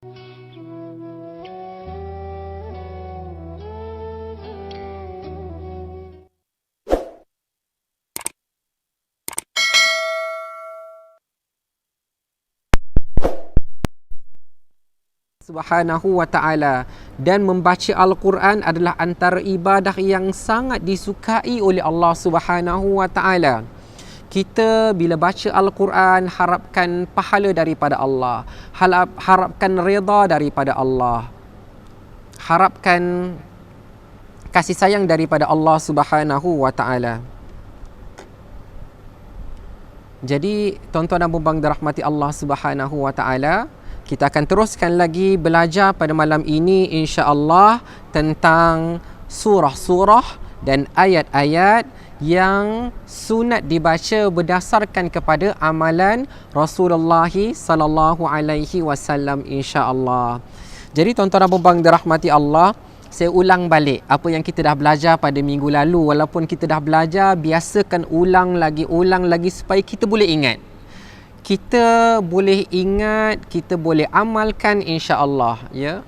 Subhanahu wa ta'ala, dan membaca Al-Quran adalah antara ibadah yang sangat disukai oleh Allah Subhanahu wa ta'ala. Kita bila baca Al-Quran harapkan pahala daripada Allah, harapkan redha daripada Allah, harapkan kasih sayang daripada Allah Subhanahu wa ta'ala. Jadi tuan-tuan dan puan-puan dirahmati Allah Subhanahu wa ta'ala, kita akan teruskan lagi belajar pada malam ini insya-Allah tentang surah-surah dan ayat-ayat yang sunat dibaca berdasarkan kepada amalan Rasulullah sallallahu alaihi wasallam insya-Allah. Jadi tuan-tuan dan puan-puan dirahmati Allah, saya ulang balik apa yang kita dah belajar pada minggu lalu. Walaupun kita dah belajar, biasakan ulang lagi supaya kita boleh ingat. Kita boleh ingat, kita boleh amalkan insya-Allah, ya.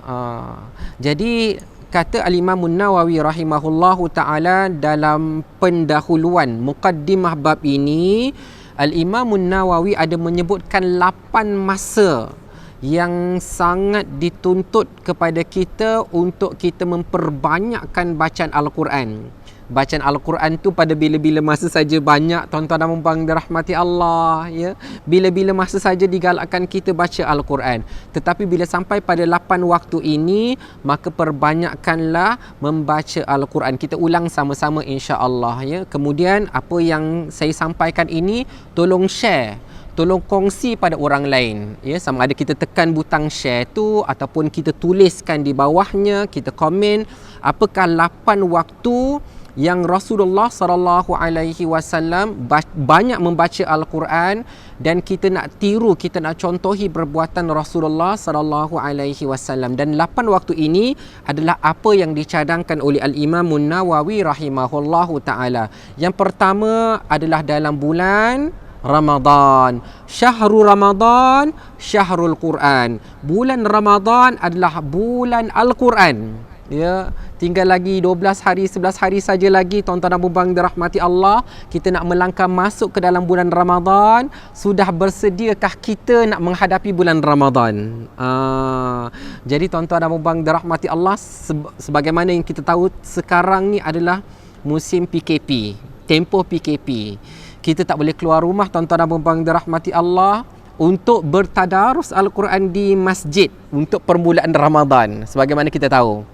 Jadi kata Al-Imam Nawawi rahimahullahu taala dalam pendahuluan muqaddimah bab ini, Al-Imam Nawawi ada menyebutkan 8 masa yang sangat dituntut kepada kita untuk kita memperbanyakkan bacaan Al-Quran. Bacaan Al-Quran tu pada bila-bila masa saja banyak, tuan-tuan dan puan-puan dirahmati Allah, ya. Bila-bila masa saja digalakkan kita baca Al-Quran. Tetapi bila sampai pada 8 waktu ini, maka perbanyakkanlah membaca Al-Quran. Kita ulang sama-sama insya-Allah, ya. Kemudian apa yang saya sampaikan ini tolong share, tolong kongsi pada orang lain, ya. Sama ada kita tekan butang share tu ataupun kita tuliskan di bawahnya, kita komen apakah 8 waktu yang Rasulullah sallallahu alaihi wasallam banyak membaca Al-Quran, dan kita nak tiru, kita nak contohi perbuatan Rasulullah sallallahu alaihi wasallam. Dan 8 waktu ini adalah apa yang dicadangkan oleh Al-Imam Nawawi rahimahullahu taala. Yang pertama adalah dalam bulan Ramadan. Syahrul Ramadan, syahrul Quran. Bulan Ramadan adalah bulan Al-Quran. Ya, tinggal lagi 12 hari, 11 hari saja lagi tuan-tuan dan puan-puan dirahmati Allah, kita nak melangkah masuk ke dalam bulan Ramadan. Sudah bersediakah kita nak menghadapi bulan Ramadan? Jadi tuan-tuan dan puan-puan dirahmati Allah, sebagaimana yang kita tahu sekarang ni adalah musim PKP, tempoh PKP. Kita tak boleh keluar rumah tuan-tuan dan puan-puan dirahmati Allah untuk bertadarus Al-Quran di masjid untuk permulaan Ramadan. Sebagaimana kita tahu,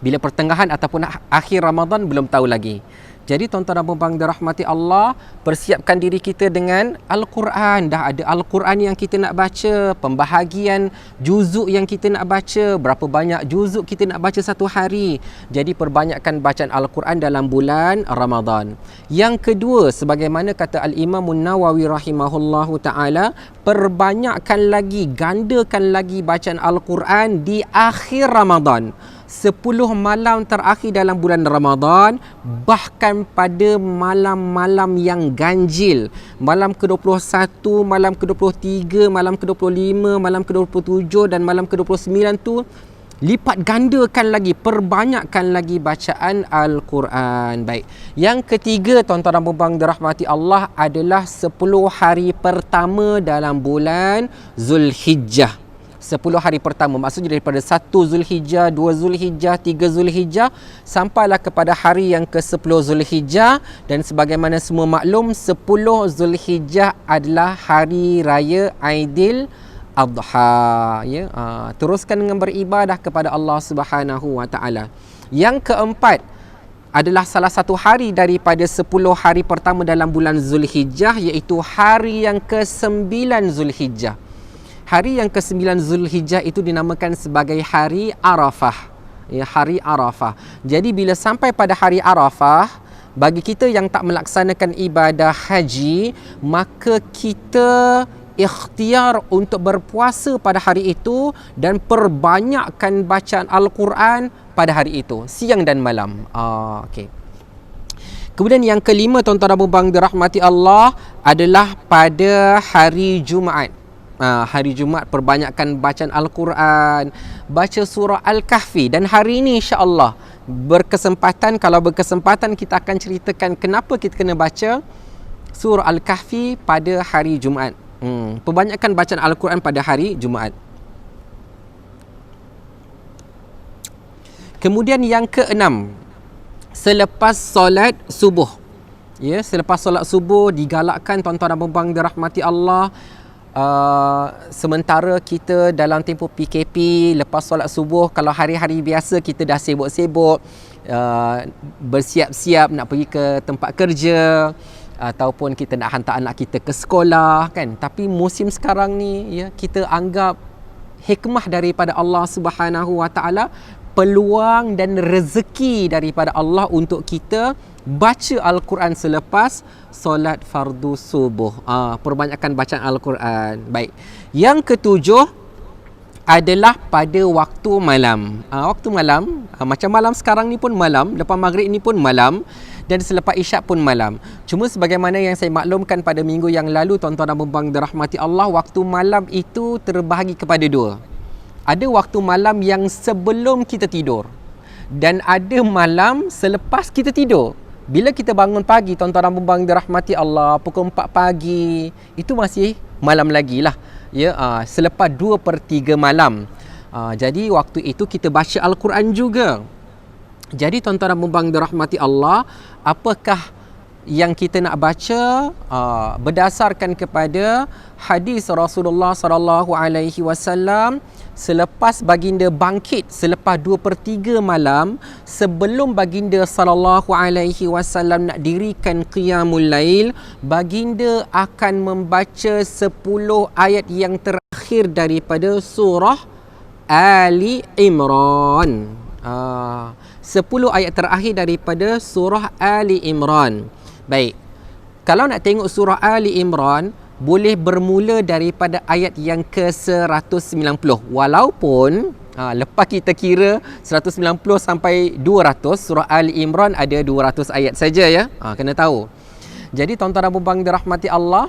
bila pertengahan ataupun akhir Ramadan belum tahu lagi. Jadi tuan-tuan dan puan-puan dirahmati Allah, persiapkan diri kita dengan Al-Quran. Dah ada Al-Quran yang kita nak baca, pembahagian juzuk yang kita nak baca, berapa banyak juzuk kita nak baca satu hari. Jadi perbanyakkan bacaan Al-Quran dalam bulan Ramadan. Yang kedua, sebagaimana kata Al-Imam Nawawi rahimahullahu ta'ala, perbanyakkan lagi, gandakan lagi bacaan Al-Quran di akhir Ramadan. 10 malam terakhir dalam bulan Ramadan, bahkan pada malam-malam yang ganjil, malam ke-21, malam ke-23, malam ke-25, malam ke-27 dan malam ke-29 tu lipat gandakan lagi, perbanyakkan lagi bacaan Al-Quran. Baik. Yang ketiga tuan-tuan dan puan-puan dirahmati Allah adalah 10 hari pertama dalam bulan Zulhijjah. 10 hari pertama, maksudnya daripada 1 Zulhijjah, 2 Zulhijjah, 3 Zulhijjah sampailah kepada hari yang ke-10 Zulhijjah. Dan sebagaimana semua maklum, 10 Zulhijjah adalah hari raya Aidil Adha, ya. Teruskan dengan beribadah kepada Allah Subhanahu wa taala. Yang keempat adalah salah satu hari daripada 10 hari pertama dalam bulan Zulhijjah, iaitu hari yang ke-9 Zulhijjah. Hari yang ke-9 Zulhijjah itu dinamakan sebagai hari Arafah. Ya, hari Arafah. Jadi bila sampai pada hari Arafah, bagi kita yang tak melaksanakan ibadah haji, maka kita ikhtiar untuk berpuasa pada hari itu dan perbanyakkan bacaan Al-Quran pada hari itu, siang dan malam. Okey. Kemudian yang kelima tuan-tuan dan puan-puan dirahmati Allah adalah pada hari Jumaat. Hari Jumaat perbanyakkan bacaan Al-Quran, baca surah Al-Kahfi. Dan hari ini insya-Allah kalau berkesempatan kita akan ceritakan kenapa kita kena baca surah Al-Kahfi pada hari Jumaat. Perbanyakkan bacaan Al-Quran pada hari Jumaat. Kemudian yang keenam, selepas solat subuh. Selepas solat subuh digalakkan tuan-tuan dan puan-puan dirahmati Allah, sementara kita dalam tempoh PKP, lepas solat subuh, kalau hari-hari biasa kita dah sibuk-sibuk, bersiap-siap nak pergi ke tempat kerja, ataupun kita nak hantar anak kita ke sekolah kan. Tapi musim sekarang ni kita anggap hikmah daripada Allah Subhanahu Wa Taala, peluang dan rezeki daripada Allah untuk kita baca Al-Quran selepas solat fardu subuh. Perbanyakkan bacaan Al-Quran. Baik. Yang ketujuh adalah pada waktu malam. Waktu malam, macam malam sekarang ni pun malam, lepas maghrib ni pun malam, dan selepas isyak pun malam. Cuma sebagaimana yang saya maklumkan pada minggu yang lalu, tuan-tuan dan puan-puan dirahmati Allah, waktu malam itu terbahagi kepada dua. Ada waktu malam yang sebelum kita tidur, dan ada malam selepas kita tidur. Bila kita bangun pagi, tuan-tuan dan puan-puan dirahmati Allah, pukul 4 pagi, itu masih malam lagi lah. Selepas 2/3 malam. Jadi waktu itu kita baca Al-Quran juga. Jadi tuan-tuan dan puan-puan dirahmati Allah, apakah yang kita nak baca berdasarkan kepada hadis Rasulullah sallallahu alaihi wasallam, selepas baginda bangkit selepas 2/3 malam, sebelum baginda sallallahu alaihi wasallam nak dirikan qiyamul lail, baginda akan membaca 10 ayat yang terakhir daripada surah Ali Imran. 10 ayat terakhir daripada surah Ali Imran. Baik. Kalau nak tengok surah Ali Imran, boleh bermula daripada ayat yang ke-190. Walaupun lepas kita kira 190 sampai 200, surah Ali Imran ada 200 ayat saja ya. Kena tahu. Jadi tuan-tuan dan puan-puan dirahmati Allah,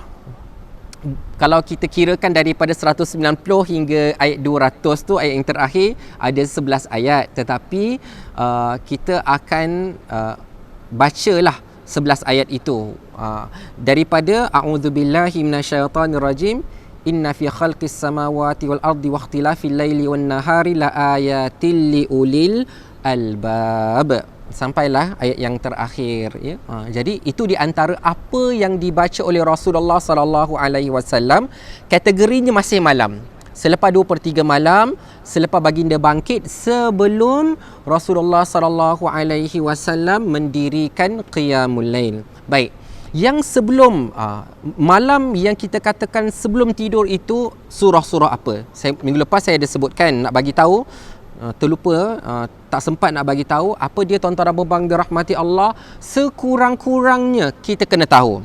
kalau kita kirakan daripada 190 hingga ayat 200 tu, ayat yang terakhir ada 11 ayat. Tetapi kita akan bacalah 11 ayat itu. Daripada a'udzubillahi minasyaitonirrajim, inna fi khalqis samawati wal ardi wa ikhtilafil laili wan nahari la ayatil liulil albab. Sampailah ayat yang terakhir ya. Jadi itu di antara apa yang dibaca oleh Rasulullah sallallahu alaihi wasallam, kategorinya masih malam. Selepas 2/3 malam, selepas baginda bangkit, sebelum Rasulullah sallallahu alaihi wasallam mendirikan qiyamul lail. Baik. Yang sebelum malam yang kita katakan sebelum tidur itu surah-surah apa? Minggu lepas saya ada sebutkan, nak bagi tahu, terlupa, tak sempat nak bagi tahu apa dia tuan-tuan dan puan-puan dirahmati Allah. Sekurang-kurangnya kita kena tahu.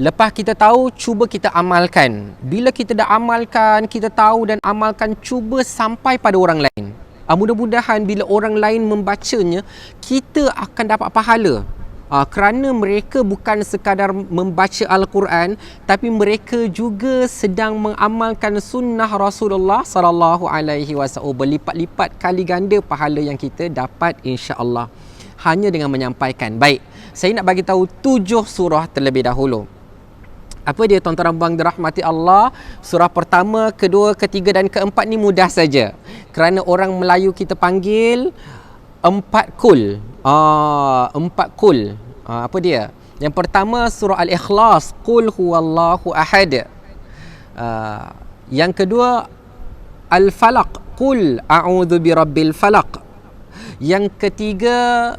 Lepas kita tahu, cuba kita amalkan. Bila kita dah amalkan, kita tahu dan amalkan, cuba sampai pada orang lain. Mudah-mudahan bila orang lain membacanya, kita akan dapat pahala. Kerana mereka bukan sekadar membaca Al-Quran, tapi mereka juga sedang mengamalkan sunnah Rasulullah sallallahu alaihi wasallam. Berlipat-lipat kali ganda pahala yang kita dapat insya-Allah hanya dengan menyampaikan. Baik, saya nak bagi tahu 7 surah terlebih dahulu. Apa dia tuan-tuan dan puan dirahmati Allah? Surah pertama, kedua, ketiga dan keempat ni mudah saja. Kerana orang Melayu kita panggil 4 kul. 4 kul. Apa dia? Yang pertama surah Al-Ikhlas, qul huwallahu ahad. Yang kedua Al-Falaq, qul a'udzu birabbil falaq. Yang ketiga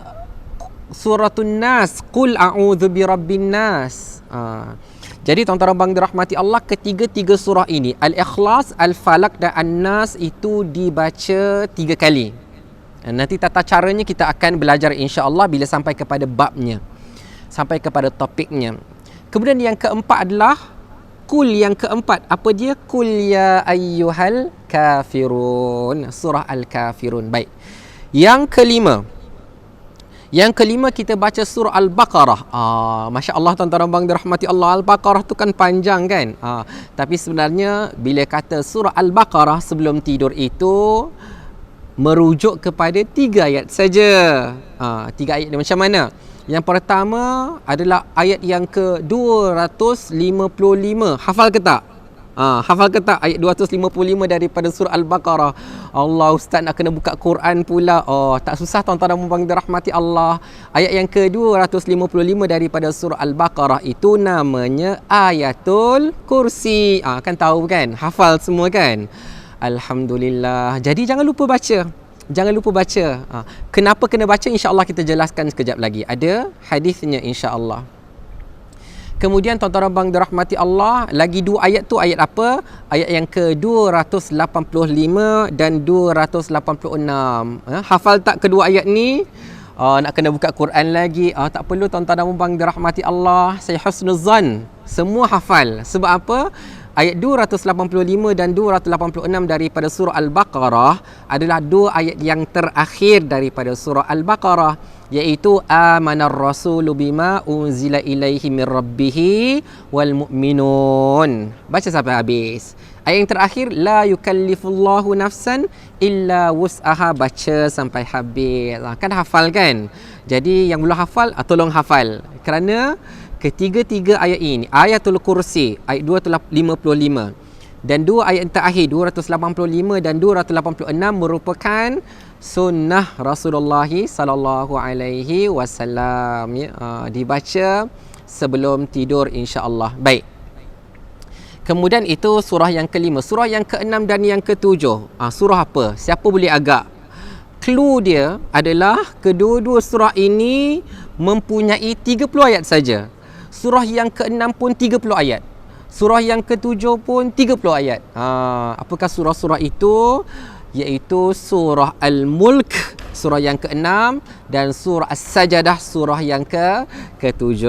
Suratun Nas, qul a'udzu birabbin nas. Jadi tuan-tuan dan puan dirahmati Allah, ketiga-tiga surah ini, Al-Ikhlas, Al-Falaq dan An-Nas, itu dibaca 3 kali. Nanti tata caranya kita akan belajar insya-Allah bila sampai kepada babnya, sampai kepada topiknya. Kemudian yang keempat adalah kul. Yang keempat apa dia? Kul ya ayyuhal kafirun, surah Al-Kafirun. Baik. Yang kelima, Yang kelima kita baca surah Al-Baqarah. Masya Allah tuan-tuan dan puan dirahmati Allah, Al-Baqarah tu kan panjang kan. Tapi sebenarnya bila kata surah Al-Baqarah sebelum tidur itu merujuk kepada 3 ayat saja. 3 ayat ni macam mana? Yang pertama adalah ayat yang ke-255. Hafal ke tak? Hafal ke tak ayat 255 daripada surah Al-Baqarah? Allah, ustaz nak kena buka Quran pula. Tak susah tuan-tuan dan puan dirahmati Allah. Ayat yang ke-255 daripada surah Al-Baqarah itu namanya Ayatul Kursi. Kan tahu kan? Hafal semua kan? Alhamdulillah. Jadi jangan lupa baca. Jangan lupa baca. Kenapa kena baca? InsyaAllah kita jelaskan sekejap lagi. Ada hadisnya insyaAllah. Kemudian tuan-tuan dan puan dirahmati Allah, lagi 2 ayat tu ayat apa? Ayat yang ke-285 dan 286. Hafal tak kedua ayat ni? Nak kena buka Quran lagi. Tak perlu tuan-tuan dan puan dirahmati Allah. Saya husnuzan. Semua hafal. Sebab apa? Ayat 285 dan 286 daripada surah Al-Baqarah adalah 2 ayat yang terakhir daripada surah Al-Baqarah, iaitu amanar rasulu bima unzila ilaihi min rabbihi wal mu'minun. Baca sampai habis. Ayat yang terakhir, la yukallifullahu nafsan illa wus'aha. Baca sampai habis. Kan hafal kan? Jadi yang belum hafal, tolong hafal. Kerana ketiga-tiga ayat ini, Ayatul Kursi ayat 255 dan 2 ayat yang terakhir 285 dan 286 merupakan sunnah Rasulullah sallallahu alaihi wasallam, dibaca sebelum tidur insya-Allah. Baik. Kemudian itu surah yang kelima. Surah yang keenam dan yang ketujuh. Surah apa? Siapa boleh agak? Clue dia adalah kedua-dua surah ini mempunyai 30 ayat saja. Surah yang ke-6 pun 30 ayat. Surah yang ke-7 pun 30 ayat. Apakah surah-surah itu? Iaitu surah Al-Mulk, surah yang ke-6, dan surah As-Sajadah, surah yang ke-7.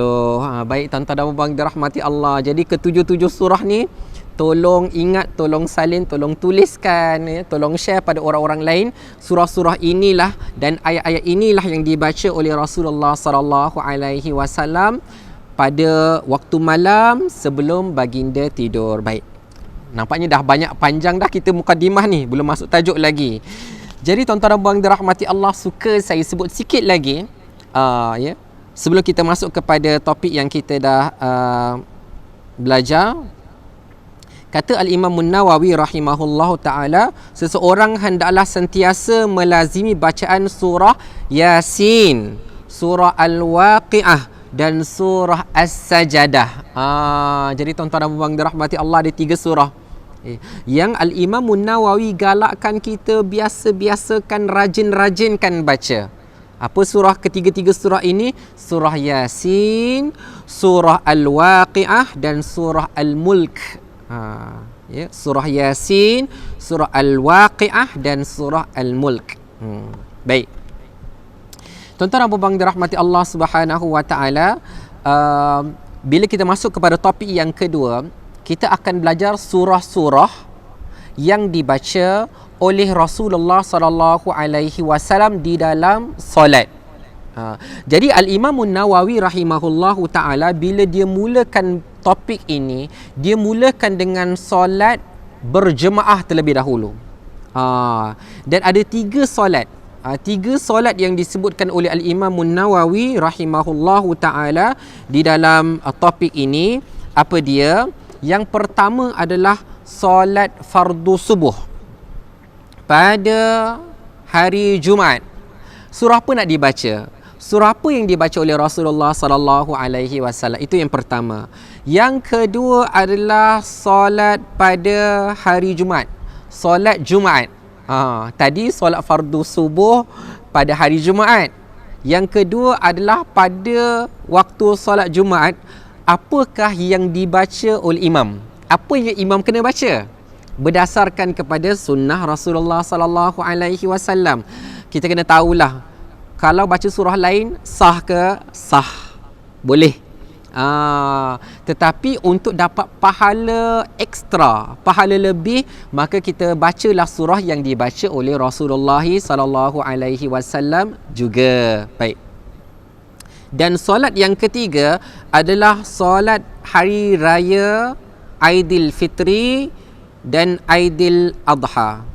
Baik tuan-tuan dan puan dirahmati Allah. Jadi ke-7 surah ni tolong ingat, tolong salin, tolong tuliskan, tolong share pada orang-orang lain. Surah-surah inilah dan ayat-ayat inilah yang dibaca oleh Rasulullah sallallahu alaihi wasallam pada waktu malam sebelum baginda tidur. Baik. Nampaknya dah banyak panjang dah kita mukadimah ni, belum masuk tajuk lagi. Jadi tuan-tuan dan puan dirahmati Allah, suka saya sebut sikit lagi sebelum kita masuk kepada topik yang kita dah belajar. Kata Al-Imam An-Nawawi rahimahullahu ta'ala, seseorang hendaklah sentiasa melazimi bacaan surah Yasin, surah Al-Waqi'ah dan surah As-Sajadah. Jadi tuan-tuan dan puan dirahmati Allah, ada 3 surah yang Al-Imam An-Nawawi galakkan kita biasa-biasakan, rajin-rajinkan baca. Apa surah ketiga-tiga surah ini? Surah Yasin, surah Al-Waqi'ah dan surah Al-Mulk. Surah Yasin, surah Al-Waqi'ah dan surah Al-Mulk. Baik. Tuan-tuan dan puan dirahmati Allah Subhanahu wa taala, bila kita masuk kepada topik yang kedua, kita akan belajar surah-surah yang dibaca oleh Rasulullah sallallahu alaihi wasallam di dalam solat. Jadi Al-Imam An-Nawawi rahimahullahu taala bila dia mulakan topik ini, dia mulakan dengan solat berjemaah terlebih dahulu. Dan ada 3 solat. 3 solat yang disebutkan oleh Al-Imam An-Nawawi rahimahullahu ta'ala di dalam topik ini. Apa dia? Yang pertama adalah solat fardu subuh pada hari Jumaat. Surah apa nak dibaca? Surah apa yang dibaca oleh Rasulullah sallallahu alaihi wasallam? Itu yang pertama. Yang kedua adalah solat pada hari Jumaat. Solat Jumaat. Tadi solat fardu subuh pada hari Jumaat. Yang kedua adalah pada waktu solat Jumaat, apakah yang dibaca oleh imam? Apa yang imam kena baca? Berdasarkan kepada sunnah Rasulullah sallallahu alaihi wasallam. Kita kena tahulah, kalau baca surah lain sah ke? Sah. Boleh. Tetapi untuk dapat pahala ekstra, pahala lebih, maka kita bacalah surah yang dibaca oleh Rasulullah sallallahu alaihi wasallam juga. Baik. Dan solat yang ketiga adalah solat hari raya Aidilfitri dan Aidil Adha.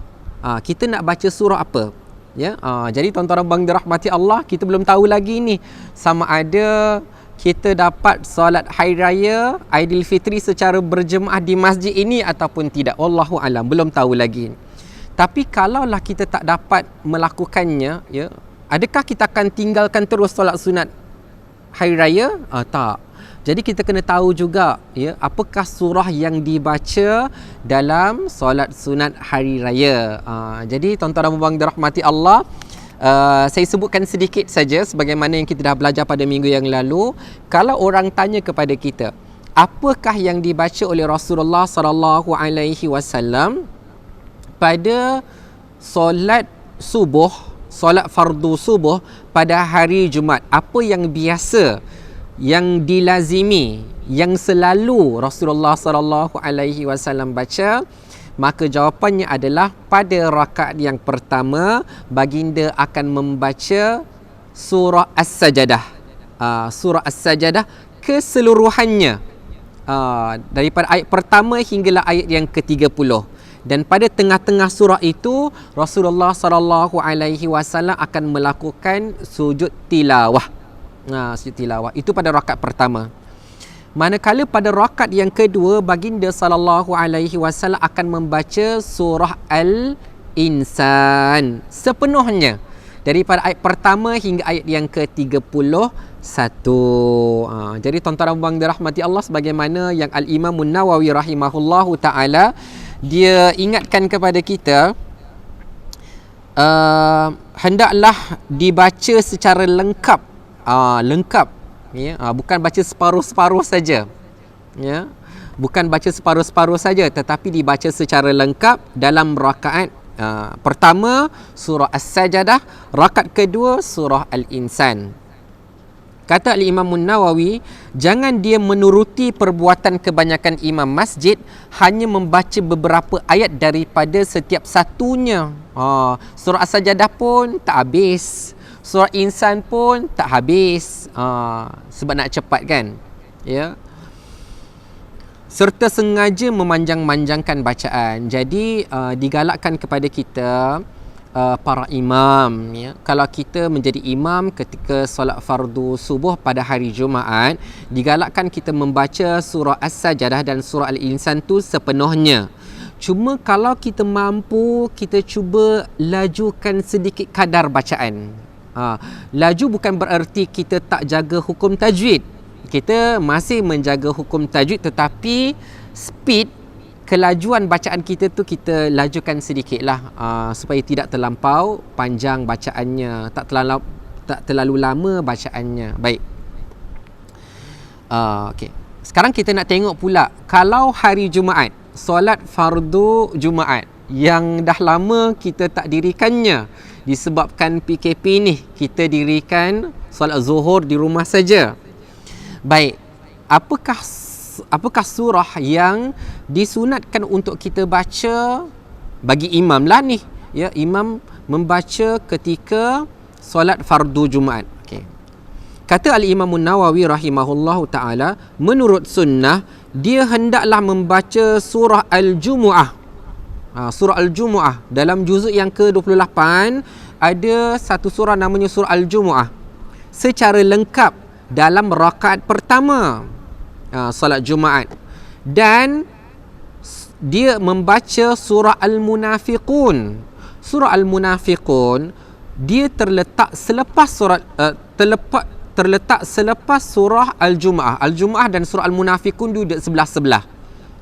Kita nak baca surah apa? Ya, jadi tuan-tuan dan puan dirahmati Allah, kita belum tahu lagi ni sama ada kita dapat solat hari raya Aidilfitri secara berjemaah di masjid ini ataupun tidak. Wallahu alam, belum tahu lagi. Tapi kalaulah kita tak dapat melakukannya, ya, adakah kita akan tinggalkan terus solat sunat hari raya? Tak. Jadi kita kena tahu juga, ya, apakah surah yang dibaca dalam solat sunat hari raya. Jadi tuan-tuan dan puan dirahmati Allah, saya sebutkan sedikit saja sebagaimana yang kita dah belajar pada minggu yang lalu. Kalau orang tanya kepada kita, apakah yang dibaca oleh Rasulullah sallallahu alaihi wasallam pada solat subuh, solat fardu subuh pada hari Jumaat, apa yang biasa, yang dilazimi, yang selalu Rasulullah sallallahu alaihi wasallam baca, maka jawapannya adalah pada rakaat yang pertama baginda akan membaca surah As-Sajadah. Surah As-Sajadah keseluruhannya, daripada ayat pertama hinggalah ayat yang ke-30. Dan pada tengah-tengah surah itu Rasulullah sallallahu alaihi wasallam akan melakukan sujud tilawah. Sujud tilawah itu pada rakaat pertama. Manakala pada rakaat yang kedua baginda sallallahu alaihi wasallam akan membaca surah Al-Insan sepenuhnya daripada ayat pertama hingga ayat yang ke-31. Jadi tuan-tuan dan puan dirahmati Allah, sebagaimana yang Al-Imam An-Nawawi rahimahullahu taala dia ingatkan kepada kita, hendaklah dibaca secara lengkap, ya, bukan baca separuh-separuh saja, ya, bukan baca separuh-separuh saja, tetapi dibaca secara lengkap dalam rakaat pertama surah As-Sajadah, rakaat kedua surah Al-Insan. Kata Al-Imam An-Nawawi, jangan dia menuruti perbuatan kebanyakan imam masjid, hanya membaca beberapa ayat daripada setiap satunya. Surah As-Sajadah pun tak habis, surah Insan pun tak habis, sebab nak cepat kan, ya. Serta sengaja memanjang-manjangkan bacaan. Jadi digalakkan kepada kita, para imam, ya, kalau kita menjadi imam ketika solat fardu subuh pada hari Jumaat, digalakkan kita membaca surah As-Sajadah dan surah Al-Insan tu sepenuhnya. Cuma kalau kita mampu, kita cuba lajukan sedikit kadar bacaan. Laju bukan bererti kita tak jaga hukum tajwid. Kita masih menjaga hukum tajwid, tetapi speed, kelajuan bacaan kita tu kita lajukan sedikit lah, supaya tidak terlampau panjang bacaannya, tak terlalu lama bacaannya. Baik. Okay. Sekarang kita nak tengok pula, kalau hari Jumaat, solat fardu Jumaat yang dah lama kita tak dirikannya disebabkan PKP ni, kita dirikan solat zuhur di rumah saja. Baik, apakah surah yang disunatkan untuk kita baca bagi imam lah ni, ya, imam membaca ketika solat fardu Jumaat? Okay. Kata Al-Imam An-Nawawi rahimahullahu taala, menurut sunnah dia hendaklah membaca surah Al-Jumu'ah. Surah Al-Jumu'ah dalam juzuk yang ke-28 ada satu surah namanya surah Al-Jumu'ah secara lengkap dalam rakaat pertama solat Jumaat. Dan dia membaca surah Al-Munafiqun. Surah Al-Munafiqun dia terletak selepas selepas surah Al-Jumu'ah. Al-Jumu'ah dan surah Al-Munafiqun duduk sebelah-sebelah,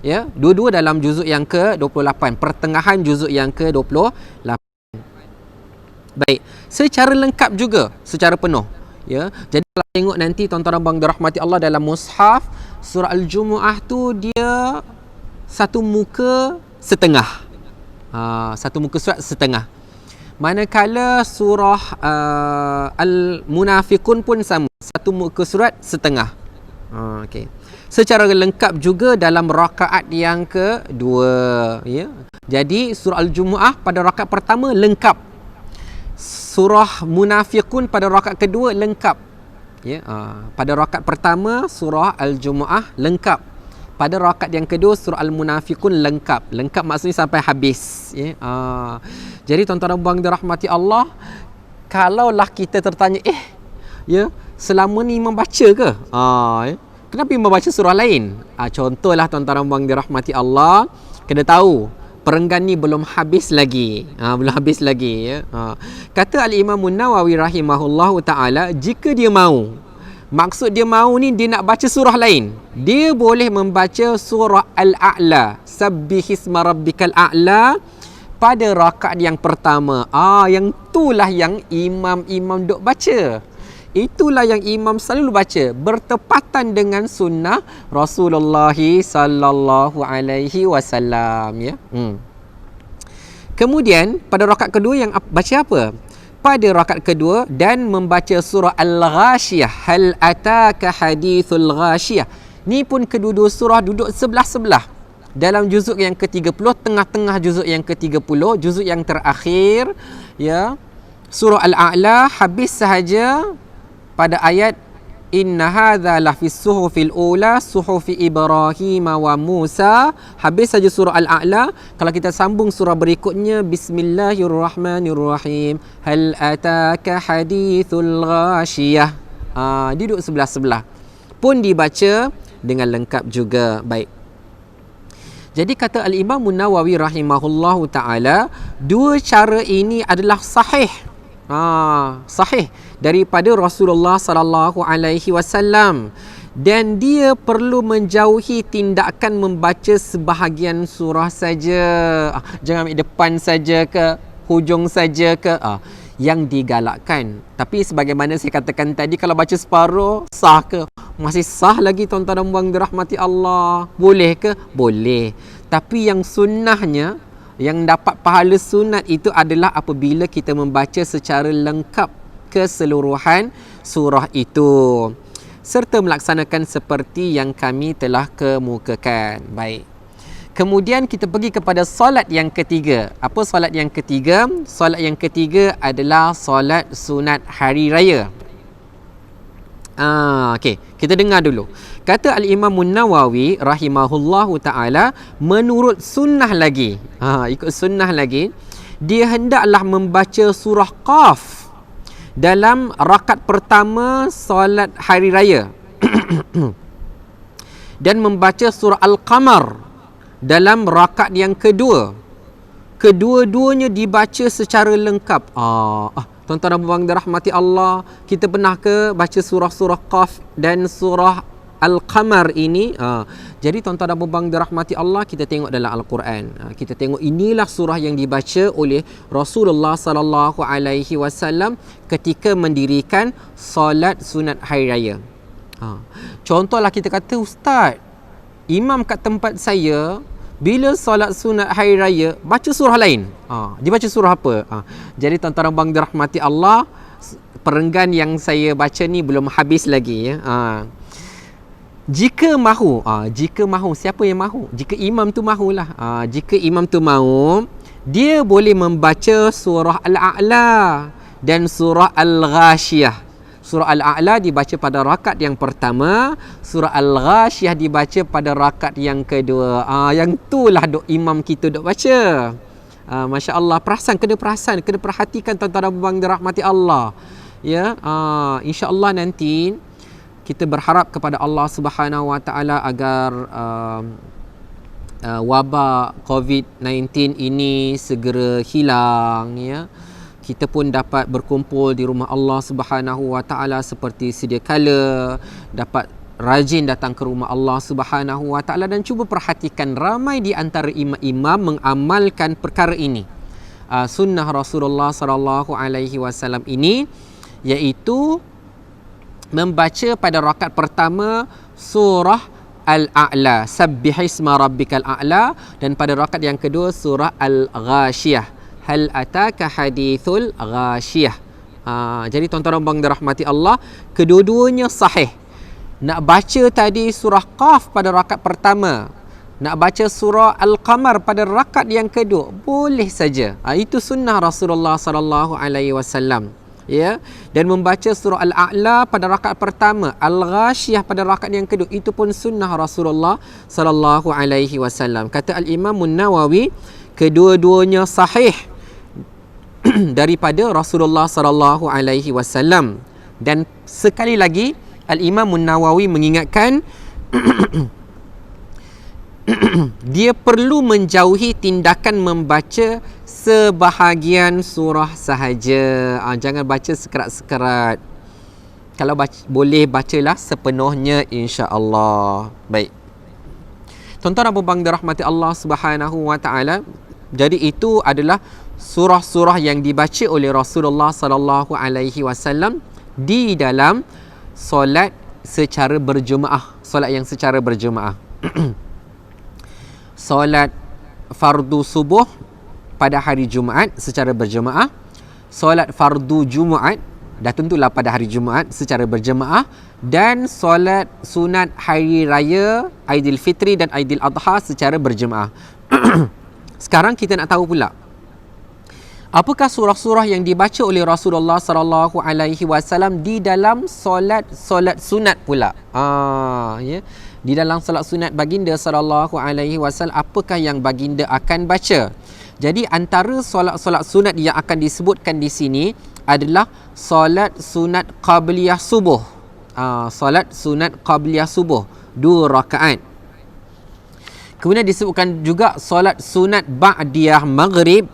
ya, dua-dua dalam juzuk yang ke-28, pertengahan juzuk yang ke-28. Baik, secara lengkap juga, secara penuh, ya. Jadi kalau tengok nanti tuan-tuan dan puan dirahmati Allah, dalam mushaf surah Al-Jumu'ah tu dia satu muka setengah, satu muka surat setengah. Manakala surah Al-Munafiqun pun sama, satu muka surat setengah. Okay. Secara lengkap juga dalam rakaat yang kedua, ya. Jadi surah Al-Jumu'ah pada rakaat pertama lengkap, surah Munafiqun pada rakaat kedua lengkap, Ya, pada rakaat pertama surah Al-Jumu'ah lengkap. Pada rakaat yang kedua surah Al-Munafiqun lengkap. Lengkap maksudnya sampai habis, ya. Jadi tuan-tuan dan puan dirahmati Allah, kalaulah kita tertanya, ya, selama ni imam baca ke? Ya, kenapa imam baca surah lain? Contohlah tuan-tuan dan puan dirahmati Allah, kena tahu perenggan ni belum habis lagi. Belum habis lagi, ya. Kata Al-Imam Nawawi rahimahullahu taala, jika dia mahu, maksud dia mahu ni dia nak baca surah lain, dia boleh membaca surah Al-A'la, Sabbihisma Rabbikal A'la, pada rakaat yang pertama. Yang itulah yang imam duk baca. Itulah yang imam selalu baca, bertepatan dengan sunnah Rasulullah sallallahu alaihi wasallam, ya. Kemudian pada rakaat kedua yang baca apa? Pada rakaat kedua dan membaca surah Al-Ghashiyah, hal ataka hadithul ghashiyah. Ni pun kedua-dua surah duduk sebelah-sebelah. Dalam juzuk yang ke-30, tengah-tengah juzuk yang ke-30, juzuk yang terakhir, ya. Surah Al-A'la habis sahaja pada ayat inna hadza la fis suhufil ula suhufi Ibrahim wa Musa. Habis saja surah Al-A'la. Kalau kita sambung surah berikutnya, bismillahirrahmanirrahim, hal ataka hadithul ghashiyah. Duduk sebelah-sebelah, pun dibaca dengan lengkap juga. Baik, jadi kata Al-Imam Nawawi rahimahullahu ta'ala, dua cara ini adalah sahih. Sahih daripada Rasulullah sallallahu alaihi wasallam, dan dia perlu menjauhi tindakan membaca sebahagian surah saja. Jangan ambil depan saja ke, hujung saja ke, yang digalakkan. Tapi sebagaimana saya katakan tadi, kalau baca separuh, sah ke? Masih sah lagi tuan-tuan dan puan dirahmati Allah. Boleh ke? Boleh. Tapi yang sunnahnya, yang dapat pahala sunat itu adalah apabila kita membaca secara lengkap keseluruhan surah itu, serta melaksanakan seperti yang kami telah kemukakan. Baik. Kemudian kita pergi kepada solat yang ketiga. Apa solat yang ketiga? Solat yang ketiga adalah solat sunat hari raya. Okey, kita dengar dulu. Kata Al-Imam Nawawi rahimahullahu ta'ala, menurut sunnah lagi, ikut sunnah lagi, dia hendaklah membaca surah Qaf dalam rakaat pertama solat hari raya dan membaca surah Al-Qamar dalam rakaat yang kedua. Kedua-duanya dibaca secara lengkap. Tuan-tuan dan puan dirahmati Allah, kita pernah ke baca surah-surah Qaf dan surah Al-Qamar ini? Jadi tuan-tuan dan puan dirahmati Allah, kita tengok dalam Al-Quran. Kita tengok inilah surah yang dibaca oleh Rasulullah sallallahu alaihi wasallam ketika mendirikan solat sunat hari raya. Contohlah kita kata, ustaz, imam kat tempat saya bila solat sunat hari raya baca surah lain. Dia baca surah apa? Jadi tuan-tuan dan puan dirahmati Allah, perenggan yang saya baca ni belum habis lagi, ya. Jika mahu, siapa yang mahu? Jika imam tu mahulah. Jika imam tu mahu, dia boleh membaca surah Al-A'la dan surah Al-Ghashiyah. Surah Al-A'la dibaca pada rakaat yang pertama, surah Al-Ghashiyah dibaca pada rakaat yang kedua. Yang itulah imam kita duk baca. Masya Allah, kena perhatikan tuan-tuan dan puan dirahmati Allah, ya. InsyaAllah nanti kita berharap kepada Allah Subhanahu Wa Taala agar wabak COVID-19 ini segera hilang, ya. Kita pun dapat berkumpul di rumah Allah Subhanahu Wa Taala seperti sedia kala, dapat rajin datang ke rumah Allah Subhanahu Wa Taala, dan cuba perhatikan ramai di antara imam-imam mengamalkan perkara ini, sunnah Rasulullah sallallahu alaihi wasallam ini, iaitu membaca pada rakaat pertama surah Al-A'la, Sabbihisma Rabbikal A'la, dan pada rakaat yang kedua surah Al-Ghashiyah, hal ataka hadithul ghashiyah. Jadi tuan-tuan dan puan dirahmati Allah, kedua-duanya sahih. Nak baca tadi surah Qaf pada rakaat pertama, nak baca surah Al-Qamar pada rakaat yang kedua, boleh saja. Itu sunnah Rasulullah sallallahu alaihi wasallam. ya, dan membaca surah Al-A'la pada rakaat pertama, Al-Ghashiyah pada rakaat yang kedua, itu pun sunnah Rasulullah sallallahu alaihi wasallam. Kata Al-Imam An-Nawawi, kedua-duanya sahih daripada Rasulullah sallallahu alaihi wasallam. Dan sekali lagi Al-Imam An-Nawawi mengingatkan dia perlu menjauhi tindakan membaca sebahagian surah sahaja. Jangan baca sekerat-sekerat. Kalau boleh bacalah sepenuhnya, insya-Allah. Baik. Tuan-tuan dan puan-puan dirahmati Allah Subhanahu wa taala. Jadi itu adalah surah-surah yang dibaca oleh Rasulullah sallallahu alaihi wasallam di dalam solat secara berjemaah, solat yang secara berjemaah. Solat fardu subuh pada hari Jumaat secara berjemaah, solat fardu Jumaat dah tentulah pada hari Jumaat secara berjemaah, dan solat sunat hari raya Aidilfitri dan Aidil Adha secara berjemaah. Sekarang kita nak tahu pula, apakah surah-surah yang dibaca oleh Rasulullah sallallahu alaihi wasallam di dalam solat sunat pula. Ya. Di dalam solat sunat baginda sallallahu alaihi wasallam, apakah yang baginda akan baca? Jadi antara solat-solat sunat yang akan disebutkan di sini adalah solat sunat qabliyah subuh. Solat sunat qabliyah subuh 2 rakaat. Kemudian disebutkan juga solat sunat ba'diyah maghrib,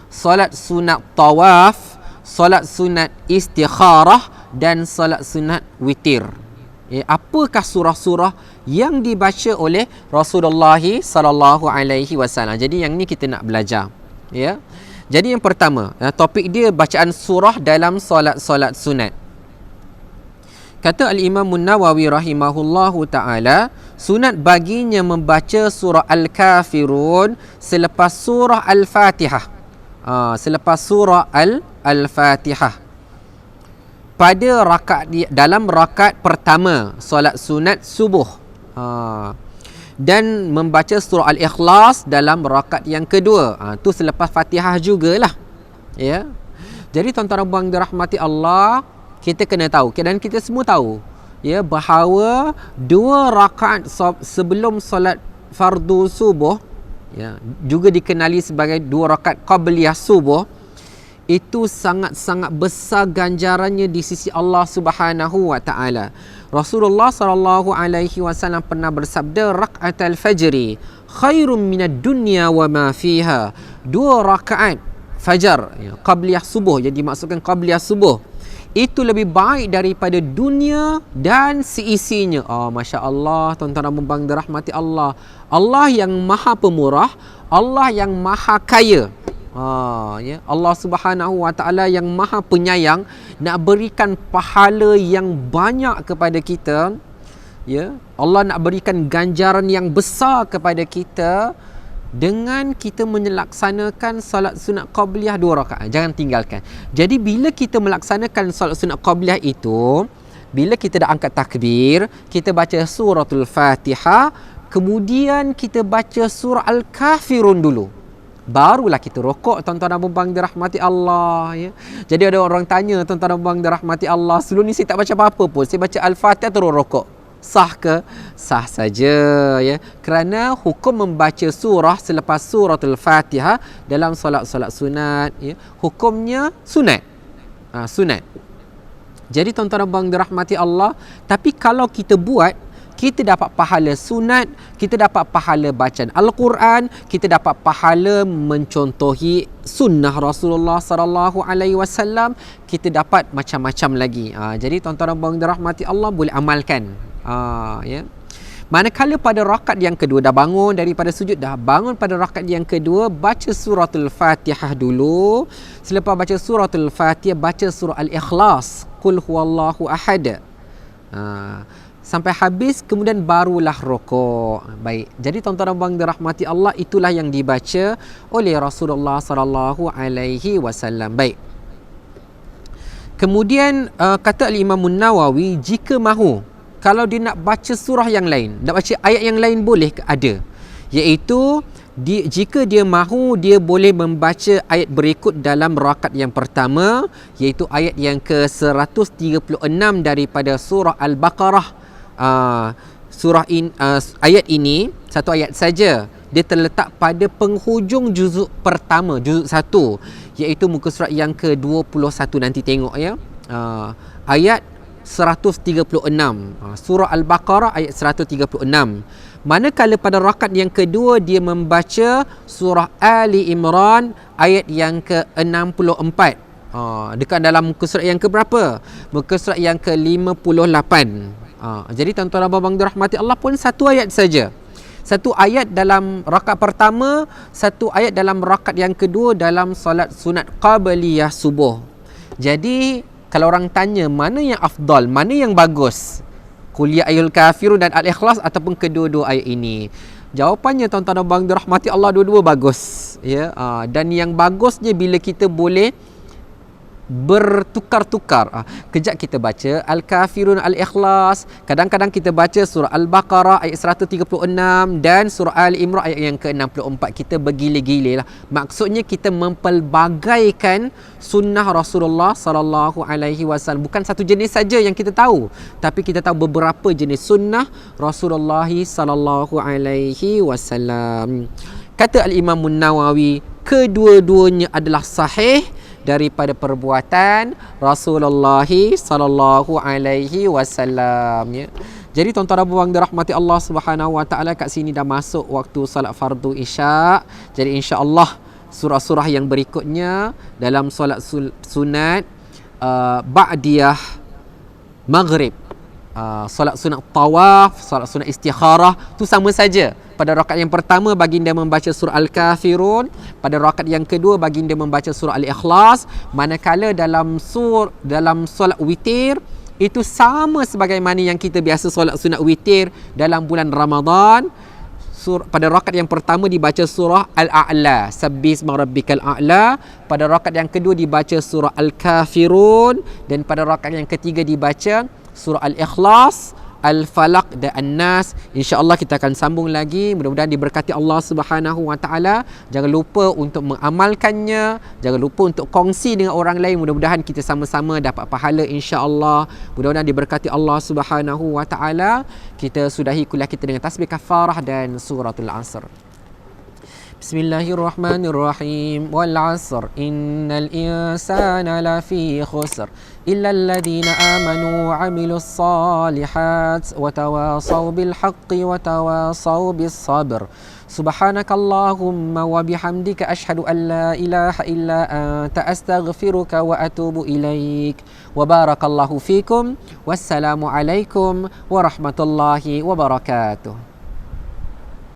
solat sunat tawaf, solat sunat istikharah, dan solat sunat witir. Apakah surah-surah yang dibaca oleh Rasulullah sallallahu alaihi wasallam? Jadi yang ni kita nak belajar, ya. Jadi yang pertama, topik dia bacaan surah dalam solat-solat sunat. Kata Al-Imam An-Nawawi rahimahullahu taala, sunat baginya membaca surah Al-Kafirun selepas surah Al-Fatihah. Selepas surah Al-Fatihah. Pada dalam rakaat pertama solat sunat subuh, dan membaca surah Al-Ikhlas dalam rakaat yang kedua, tu selepas Fatihah jugalah, ya. Jadi tuan-tuan dan puan dirahmati Allah, kita kena tahu, dan kita semua tahu, ya, bahawa 2 rakaat sebelum solat fardu subuh, ya, juga dikenali sebagai 2 rakaat qabliyah subuh, itu sangat-sangat besar ganjarannya di sisi Allah Subhanahu wa taala. Rasulullah sallallahu alaihi wasallam pernah bersabda, rakaatul fajri khairum minad dunya wa ma fiha. 2 rakaat fajar, ya, qabliyah subuh, yang dimaksudkan qabliyah subuh, itu lebih baik daripada dunia dan seisinya. Masya-Allah, tuan-tuan dan puan-puan dirahmati Allah. Allah yang Maha Pemurah, Allah yang Maha Kaya. Ya, Allah Subhanahu wa taala yang Maha Penyayang nak berikan pahala yang banyak kepada kita, ya. Allah nak berikan ganjaran yang besar kepada kita dengan kita melaksanakan solat sunat qabliyah 2 rakaat. Jangan tinggalkan. Jadi bila kita melaksanakan solat sunat qabliyah itu, bila kita dah angkat takbir, kita baca suratul Fatihah, kemudian kita baca surah Al-Kafirun dulu, barulah kita rokok, tuan-tuan dan puan-puan dirahmati Allah, ya. Jadi ada orang tanya, tuan-tuan dan puan dirahmati Allah, sebelum ni saya tak baca apa-apa pun, saya baca Al-Fatihah terus rokok. Sah ke? Sah saja, ya. Kerana hukum membaca surah selepas suratul Fatihah dalam solat-solat sunat, ya, hukumnya sunat. Sunat. Jadi tuan-tuan dan puan dirahmati Allah, tapi kalau kita buat, kita dapat pahala sunat, kita dapat pahala bacaan Al-Quran, kita dapat pahala mencontohi sunnah Rasulullah sallallahu alaihi wasallam, kita dapat macam-macam lagi. Jadi tuan-tuan dan puan dirahmati Allah, boleh amalkan. Ya. Manakala pada rakaat yang kedua, dah bangun daripada sujud, dah bangun pada rakaat yang kedua, baca suratul Fatihah dulu. Selepas baca suratul Fatihah, baca surah Al-Ikhlas, Qul huwallahu ahad, sampai habis, kemudian barulah rokok. Baik. Jadi tuan-tuan dan puan dirahmati Allah, itulah yang dibaca oleh Rasulullah sallallahu alaihi wasallam. Baik. Kemudian kata Al-Imam An-Nawawi, jika mahu, kalau dia nak baca surah yang lain, nak baca ayat yang lain, boleh ke? Ada. Iaitu jika dia mahu, dia boleh membaca ayat berikut dalam rakaat yang pertama, iaitu ayat yang ke-136 daripada surah Al-Baqarah. Ayat ini satu ayat saja, dia terletak pada penghujung juzuk pertama, juzuk 1, iaitu muka surat yang ke-21. Nanti tengok ya, ayat 136, surah Al-Baqarah ayat 136. Manakala pada rakaat yang kedua dia membaca surah Ali Imran ayat yang ke-64. Dekat dalam muka surat yang ke berapa? Muka surat yang ke-58. Jadi tuan-tuan dan puan-puan dirahmati Allah, pun satu ayat saja. Satu ayat dalam rakaat pertama, satu ayat dalam rakaat yang kedua dalam solat sunat qabliyah subuh. Jadi kalau orang tanya mana yang afdal, mana yang bagus, Qul ya ayyuhal kafirun dan Al-Ikhlas ataupun kedua-dua ayat ini? Jawapannya tuan-tuan dan puan dirahmati Allah, dua-dua bagus ya. Dan yang bagusnya bila kita boleh bertukar-tukar. Kejap kita baca Al-Kafirun, Al-Ikhlas, kadang-kadang kita baca surah Al-Baqarah ayat 136 dan surah Ali Imran ayat yang ke-64. Kita bergila-gila lah. Maksudnya kita mempelbagaikan sunnah Rasulullah sallallahu alaihi wasallam. Bukan satu jenis saja yang kita tahu, tapi kita tahu beberapa jenis sunnah Rasulullah sallallahu alaihi wasallam. Kata Al-Imam Nawawi, kedua-duanya adalah sahih daripada perbuatan Rasulullah sallallahu alaihi wasallam ya. Jadi tuan-tuan dan puan dirahmati Allah Subhanahu wa taala, kat sini dah masuk waktu salat fardu Isya. Jadi insya-Allah surah-surah yang berikutnya dalam solat sunat ba'diyah maghrib, solat sunat tawaf, solat sunat istikharah tu sama saja. Pada rakaat yang pertama baginda membaca surah Al-Kafirun, pada rakaat yang kedua baginda membaca surah Al-Ikhlas. Manakala dalam solat witir itu sama sebagaimana yang kita biasa solat sunat witir dalam bulan Ramadan. Pada rakaat yang pertama dibaca surah Al-A'la, Sabbisma rabbikal a'la. Pada rakaat yang kedua dibaca surah Al-Kafirun, dan pada rakaat yang ketiga dibaca surah Al-Ikhlas, Al-Falaq dan An-Nas. InsyaAllah kita akan sambung lagi. Mudah-mudahan diberkati Allah Subhanahu wa taala. Jangan lupa untuk mengamalkannya, jangan lupa untuk kongsi dengan orang lain. Mudah-mudahan kita sama-sama dapat pahala insya-Allah. Mudah-mudahan diberkati Allah Subhanahu wa taala. Kita sudahi kuliah kita dengan tasbih kafarah dan suratul Asr. Bismillahirrahmanirrahim. Wal 'asr innal insana lafi khusr illa alladhina amanu wa 'amilus solihat wa tawasaw bil haqqi wa tawasaw bis sabr. Subhanakallahumma wa bihamdika asyhadu an la ilaha illa anta astaghfiruka wa atubu ilaik. Wa barakallahu fikum. Wassalamu alaikum warahmatullahi wabarakatuh.